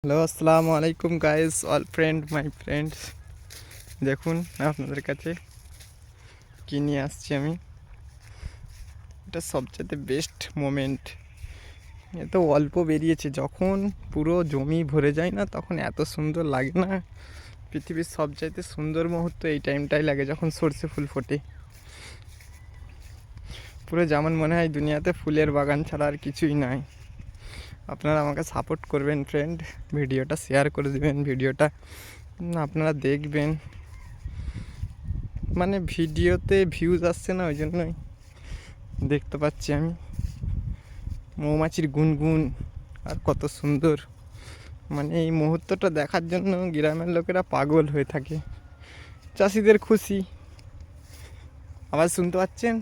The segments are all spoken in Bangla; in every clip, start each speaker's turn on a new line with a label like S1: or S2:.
S1: হ্যালো, আসসালামু আলাইকুম guys, all friend my friends. দেখুন আপনাদের কাছে কী নিয়ে আসছি আমি। এটা সবচেয়ে বেস্ট মোমেন্ট। এত অল্প বেরিয়েছে, যখন পুরো জমি ভরে যায় না তখন এত সুন্দর লাগে না। পৃথিবীর সবচাইতে সুন্দর মুহূর্ত এই টাইমটাই লাগে, যখন সর্ষে ফুল ফোটে। পুরো যেমন মনে হয় দুনিয়াতে ফুলের বাগান ছাড়া আর কিছুই নাই। আপনারা আমাকে সাপোর্ট করবেন ফ্রেন্ড, ভিডিওটা শেয়ার করে দেবেন, ভিডিওটা আপনারা দেখবেন। মানে ভিডিওতে ভিউজ আসছে না, ওই জন্যই দেখতে পাচ্ছি আমি। মৌমাছির গুনগুন আর কত সুন্দর, মানে এই মুহূর্তটা দেখার জন্য গ্রামের লোকেরা পাগল হয়ে থাকে। চাষিদের খুশি। আওয়াজ শুনতে পাচ্ছেন?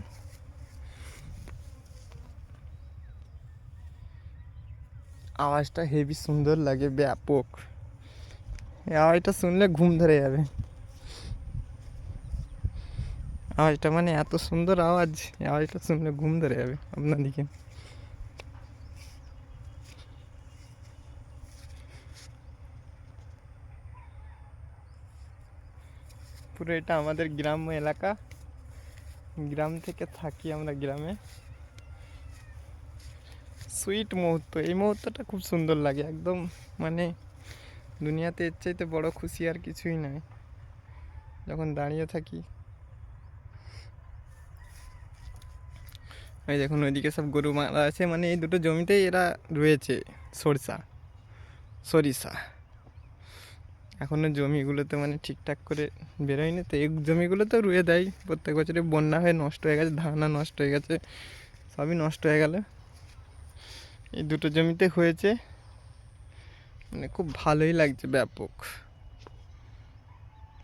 S1: আওয়াজটা হেভি সুন্দর লাগে, ব্যাপক। এই আওয়াজটা শুনলে ঘুম ধরে যাবে। আওয়াজটা মানে এত সুন্দর আওয়াজ, এই আওয়াজটা শুনলে ঘুম ধরে যাবে আপনাদিকে। পুরো এটা আমাদের গ্রাম্য এলাকা, গ্রাম থেকে থাকি আমরা গ্রামে। সুইট মুহূর্ত, এই মুহূর্তটা খুব সুন্দর লাগে একদম। মানে দুনিয়াতে এর চাইতে বড় খুশি আর কিছুই নাই, যখন দাঁড়িয়ে থাকি। এই দেখুন ওইদিকে সব গরু মারা আছে, মানে এই দুটো জমিতেই এরা রয়েছে। সরিষা এখনও জমিগুলোতে মানে ঠিকঠাক করে বেরোয়নি, তো এই জমিগুলোতে রুয়ে দেয়। প্রত্যেক বছরে বন্যা হয়ে নষ্ট হয়ে গেছে, ধান নষ্ট হয়ে গেছে, সবই নষ্ট হয়ে গেল। এই দুটো জমিতে হয়েছে, মানে খুব ভালোই লাগছে, ব্যাপক।